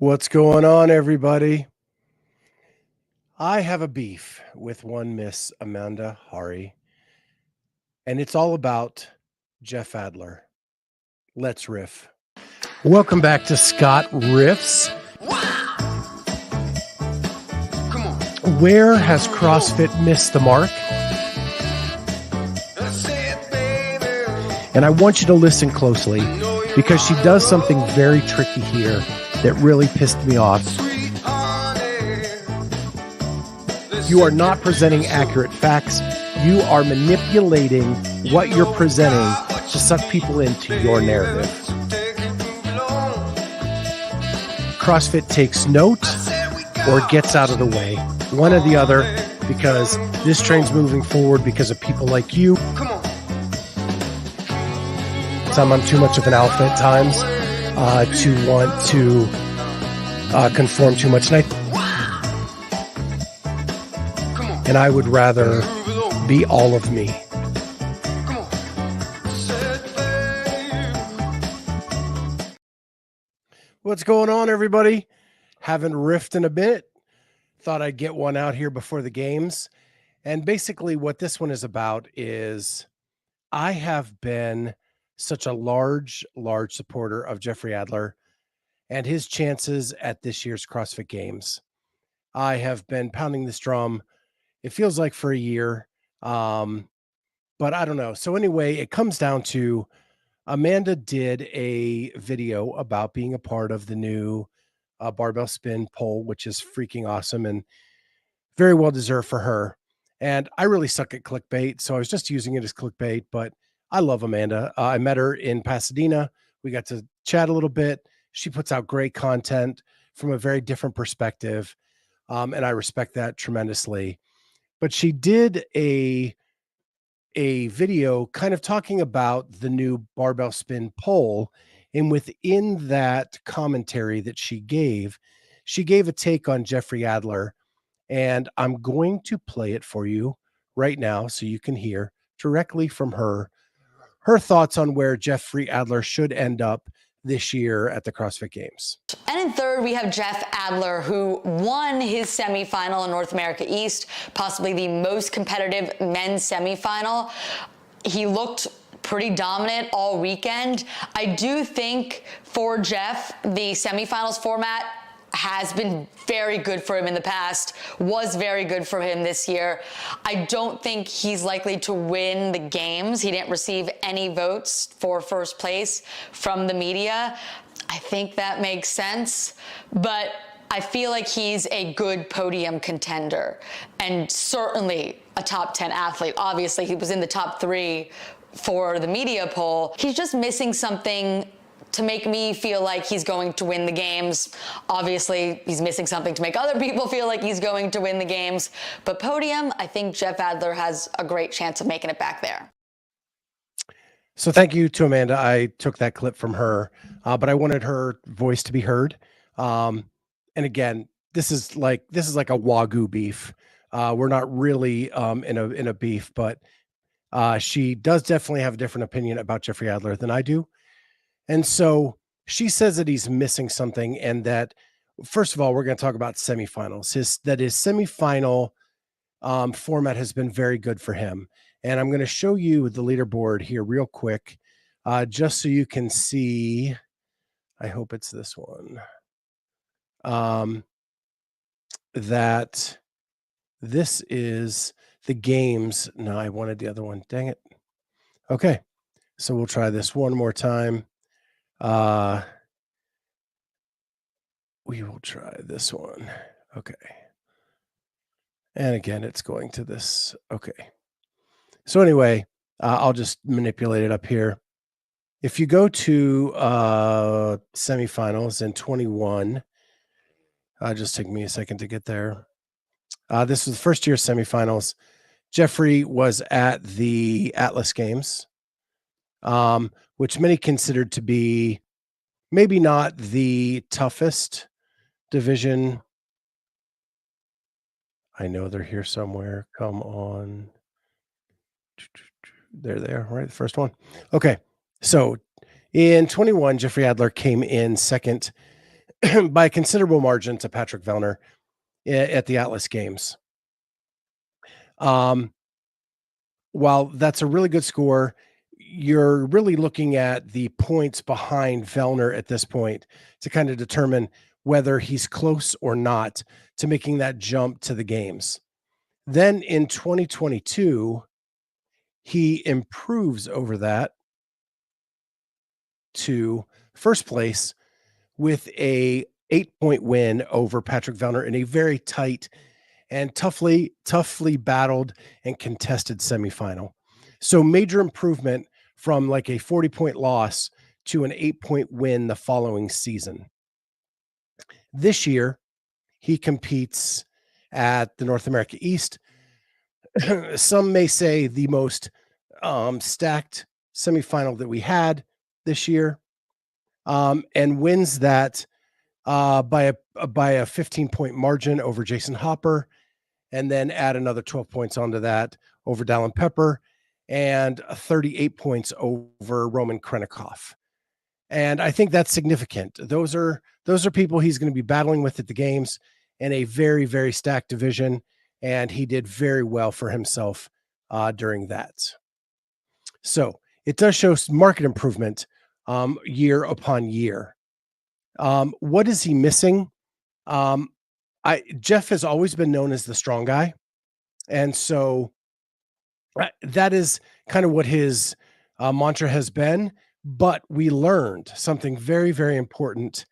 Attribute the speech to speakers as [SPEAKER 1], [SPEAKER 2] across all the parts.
[SPEAKER 1] What's going on, everybody? I have a beef with one Miss Amanda Hari, and it's all about Jeff Adler. Let's riff. Welcome back to Scott Riffs.
[SPEAKER 2] Come on.
[SPEAKER 1] Where has CrossFit missed the mark? And I want you to listen closely because she does something very tricky here that really pissed me off. You are not presenting accurate facts. You are manipulating what you're presenting to suck people into your narrative. CrossFit takes note or gets out of the way. One or the other, because this train's moving forward because of people like you. I'm too much of an alpha at times to want to conform too much. And I would rather be all of me. What's going on, everybody? Haven't riffed in a bit. Thought I'd get one out here before the games. And basically what this one is about is I have been such a large supporter of Jeffrey Adler and his chances at this year's CrossFit Games. I have been pounding this drum, it feels like, for a year, but I don't know. So anyway, it comes down to Amanda did a video about being a part of the new barbell spin poll, which is freaking awesome and very well deserved for her. And I really suck at clickbait, so I was just using it as clickbait, but I love Amanda. I met her in Pasadena. We got to chat a little bit. She puts out great content from a very different perspective, and I respect that tremendously. But she did a video kind of talking about the new barbell spin poll, and within that commentary that she gave a take on Jeffrey Adler, and I'm going to play it for you right now so you can hear directly from her thoughts on where Jeffrey Adler should end up this year at the CrossFit Games.
[SPEAKER 3] And in third, we have Jeff Adler, who won his semifinal in North America East, possibly the most competitive men's semifinal. He looked pretty dominant all weekend. I do think for Jeff, the semifinals format has been very good for him in the past, was very good for him this year. I don't think he's likely to win the games. He didn't receive any votes for first place from the media. I think that makes sense, but I feel like he's a good podium contender and certainly a top 10 athlete. Obviously, he was in the top 3 for the media poll. He's just missing something to make me feel like he's going to win the games. Obviously, he's missing something to make other people feel like he's going to win the games. But podium, I think Jeff Adler has a great chance of making it back there.
[SPEAKER 1] So thank you to Amanda. I took that clip from her, but I wanted her voice to be heard. And again, this is like a Wagyu beef. We're not really in a beef, but she does definitely have a different opinion about Jeffrey Adler than I do. And so she says that he's missing something, and that, first of all, we're going to talk about semifinals. His semifinal format has been very good for him. And I'm going to show you the leaderboard here real quick, just so you can see. I hope it's this one. That this is the games. No, I wanted the other one. Dang it. Okay. So we'll try this one more time. We will try this one. Okay. And again, it's going to this. Okay. So anyway, I'll just manipulate it up here. If you go to semifinals in 21, just take me a second to get there. This was the first year semifinals. Jeffrey was at the Atlas Games, which many considered to be maybe not the toughest division. I know they're here somewhere. Come on. There they are, right? The first one. Okay. So in 21, Jeffrey Adler came in second by a considerable margin to Patrick Vellner at the Atlas Games. While that's a really good score, you're really looking at the points behind Vellner at this point to kind of determine whether he's close or not to making that jump to the games. Then in 2022, he improves over that to first place with a 8-point win over Patrick Vellner in a very tight and toughly battled and contested semifinal. So major improvement from like a 40-point loss to an 8-point win the following season. This year, he competes at the North America East. Some may say the most stacked semifinal that we had this year, and wins that by a 15-point margin over Jason Hopper, and then add another 12 points onto that over Dallin Pepper, and 38 points over Roman Krennikov. And I think that's significant. Those are people he's going to be battling with at the games in a very, very stacked division, and he did very well for himself during that. So it does show market improvement year upon year. What is he missing? Jeff has always been known as the strong guy. And so that is kind of what his mantra has been. But we learned something very, very important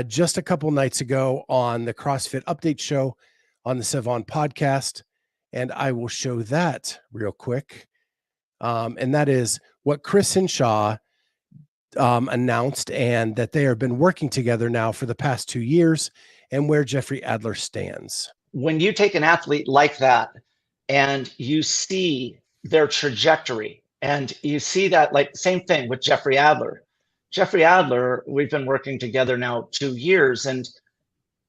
[SPEAKER 1] just a couple nights ago on the CrossFit Update show on the Sevon podcast. And I will show that real quick. And that is what Chris Hinshaw announced, and that they have been working together now for the past 2 years, and where Jeffrey Adler stands.
[SPEAKER 2] When you take an athlete like that and you see their trajectory, and you see that, like, same thing with Jeffrey Adler. Jeffrey Adler, we've been working together now 2 years, and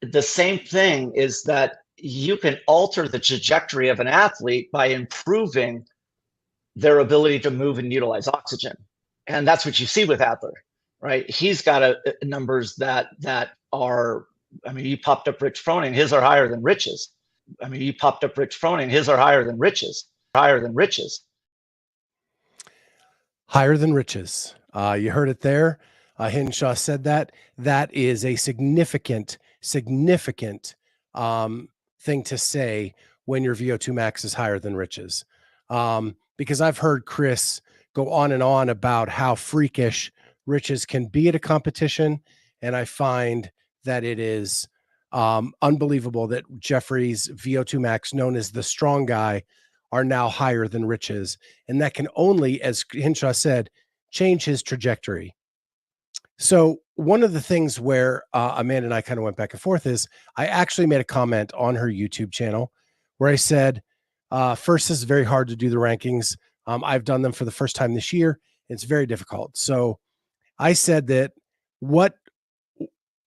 [SPEAKER 2] the same thing is that you can alter the trajectory of an athlete by improving their ability to move and utilize oxygen. And that's what you see with Adler, right? He's got numbers that are, I mean, you popped up Rich Froning, his are higher than Rich's. His are higher than Rich's.
[SPEAKER 1] Higher than Rich's. You heard it there. Hinshaw said that. That is a significant thing to say when your VO2 max is higher than Rich's. Because I've heard Chris go on and on about how freakish Rich's can be at a competition. And I find that it is unbelievable that Jeffrey's VO2 max, known as the strong guy, are now higher than Rich's. And that can only, as Hinshaw said, change his trajectory. So one of the things where Amanda and I kind of went back and forth is I actually made a comment on her YouTube channel where I said, first, it's very hard to do the rankings. I've done them for the first time this year. It's very difficult. So I said that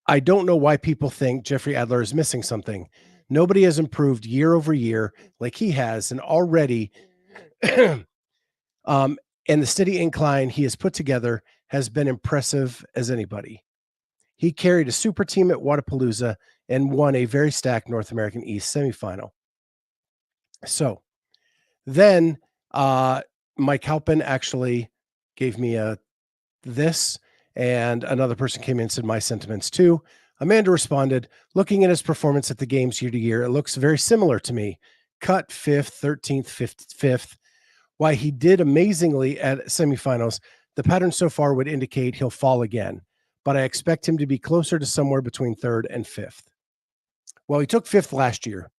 [SPEAKER 1] I don't know why people think Jeffrey Adler is missing something. Nobody has improved year over year like he has, and already, and the steady incline he has put together has been impressive as anybody. He carried a super team at Wodapalooza and won a very stacked North American East semifinal. So then Mike Halpin actually gave me this, and another person came in and said my sentiments too. Amanda responded, looking at his performance at the games year to year, it looks very similar to me. Cut 5th, 13th, 5th. While he did amazingly at semifinals, the pattern so far would indicate he'll fall again, but I expect him to be closer to somewhere between 3rd and 5th. Well, he took 5th last year.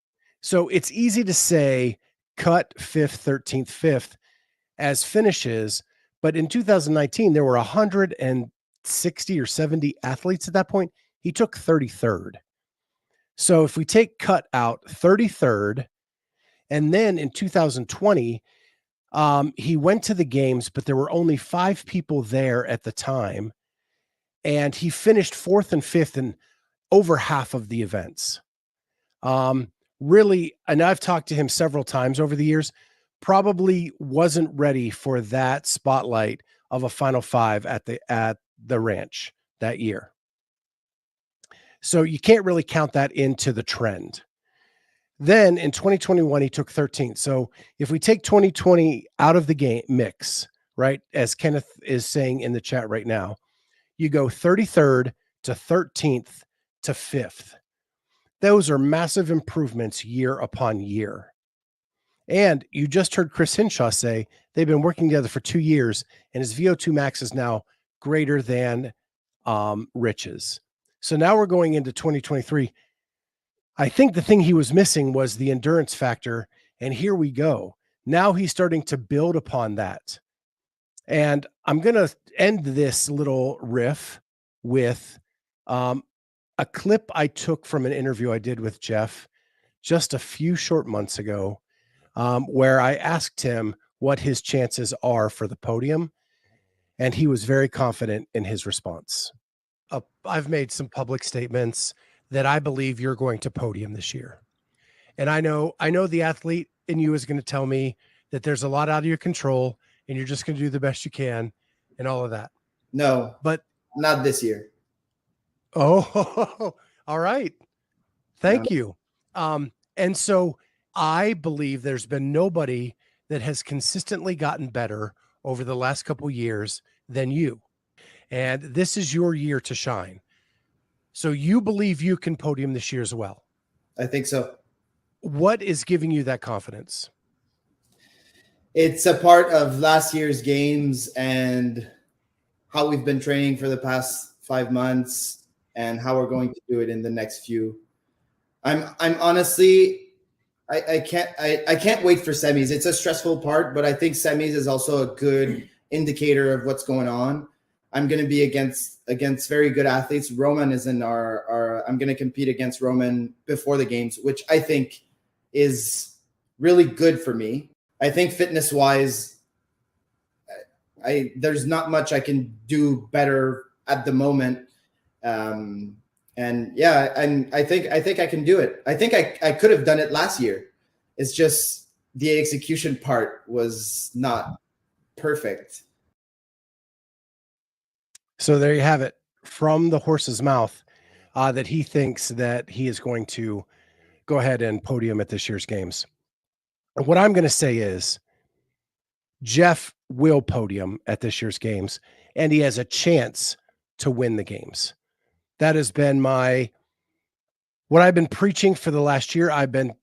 [SPEAKER 1] So it's easy to say cut 5th, 13th, 5th as finishes, but in 2019, there were 160 or 70 athletes at that point. He took 33rd. So if we take cut out 33rd, and then in 2020, he went to the games, but there were only 5 people there at the time. And he finished 4th and 5th in over half of the events. Really, and I've talked to him several times over the years, probably wasn't ready for that spotlight of a Final 5 at the ranch that year. So you can't really count that into the trend. Then in 2021, he took 13th. So if we take 2020 out of the game mix, right, as Kenneth is saying in the chat right now, you go 33rd to 13th to 5th. Those are massive improvements year upon year. And you just heard Chris Hinshaw say they've been working together for 2 years, and his VO2 max is now greater than Rich's. So now we're going into 2023. I think the thing he was missing was the endurance factor, and here we go. Now he's starting to build upon that. And I'm going to end this little riff with a clip I took from an interview I did with Jeff just a few short months ago, where I asked him what his chances are for the podium, and he was very confident in his response. I've made some public statements that I believe you're going to podium this year. And I know the athlete in you is going to tell me that there's a lot out of your control and you're just going to do the best you can and all of that.
[SPEAKER 4] No,
[SPEAKER 1] but
[SPEAKER 4] not this year.
[SPEAKER 1] Oh, all right. Thank you. And so I believe there's been nobody that has consistently gotten better over the last couple years than you. And this is your year to shine. So you believe you can podium this year as well?
[SPEAKER 4] I think so.
[SPEAKER 1] What is giving you that confidence?
[SPEAKER 4] It's a part of last year's games and how we've been training for the past 5 months and how we're going to do it in the next few. I'm honestly, I can't wait for semis. It's a stressful part, but I think semis is also a good indicator of what's going on. I'm going to be against very good athletes. Roman is in our I'm going to compete against Roman before the games, which I think is really good for me. I think fitness wise, there's not much I can do better at the moment. And I think I can do it. I think I could have done it last year. It's just the execution part was not perfect.
[SPEAKER 1] So there you have it from the horse's mouth, that he thinks that he is going to go ahead and podium at this year's games. And what I'm going to say is Jeff will podium at this year's games, and he has a chance to win the games. That has been what I've been preaching for the last year. I've been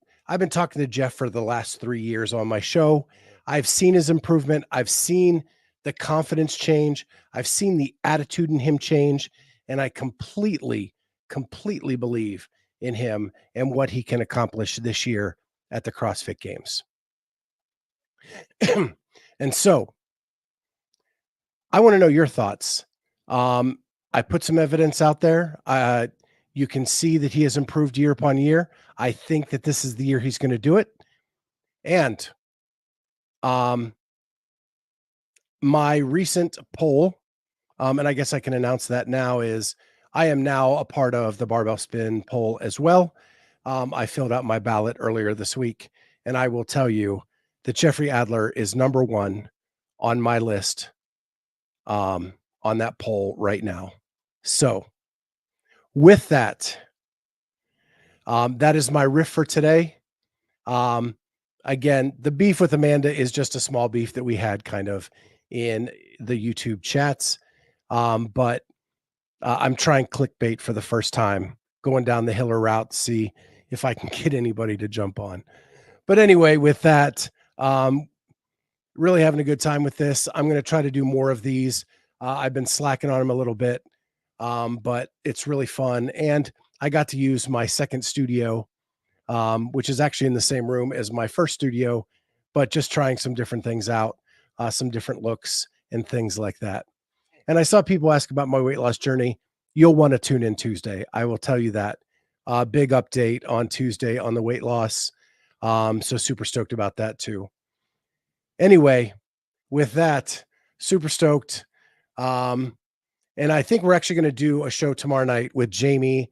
[SPEAKER 1] talking to Jeff for the last 3 years on my show. I've seen his improvement. I've seen the confidence change. I've seen the attitude in him change, and I completely believe in him and what he can accomplish this year at the CrossFit Games. And so I want to know your thoughts. I put some evidence out there. You can see that he has improved year upon year. I think that this is the year he's going to do it. And my recent poll, and I guess I can announce that now, is I am now a part of the barbell spin poll as well. I filled out my ballot earlier this week, and I will tell you that Jeffrey Adler is number 1 on my list on that poll right now. So with that, that is my riff for today. Again, the beef with Amanda is just a small beef that we had kind of in the YouTube chats. But I'm trying clickbait for the first time, going down the Hiller route to see if I can get anybody to jump on. But anyway, with that, really having a good time with this. I'm going to try to do more of these. I've been slacking on them a little bit, but it's really fun. And I got to use my second studio, which is actually in the same room as my first studio, but just trying some different things out, some different looks and things like that. And I saw people ask about my weight loss journey. You'll want to tune in Tuesday. I will tell you that. Big update on Tuesday on the weight loss. So super stoked about that too. Anyway, with that, super stoked. And I think we're actually going to do a show tomorrow night with Jamie.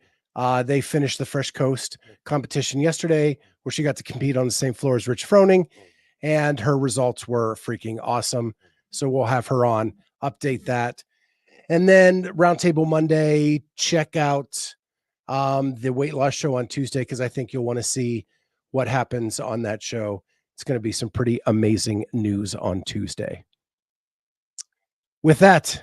[SPEAKER 1] They finished the Fresh Coast competition yesterday, where she got to compete on the same floor as Rich Froning, and her results were freaking awesome. So we'll have her on, update that. And then Roundtable Monday, check out the weight loss show on Tuesday, because I think you'll want to see what happens on that show. It's going to be some pretty amazing news on Tuesday. With that,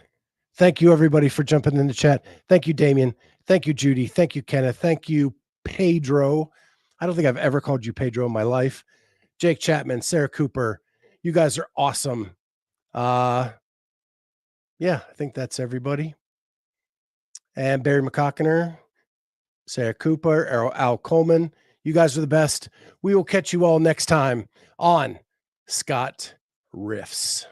[SPEAKER 1] thank you everybody for jumping in the chat. Thank you, Damien. Thank you, Judy. Thank you, Kenneth. Thank you, Pedro. I don't think I've ever called you Pedro in my life. Jake Chapman, Sarah Cooper. You guys are awesome. Yeah, I think that's everybody. And Barry McCockiner, Sarah Cooper, Al Coleman. You guys are the best. We will catch you all next time on Scott Riffs.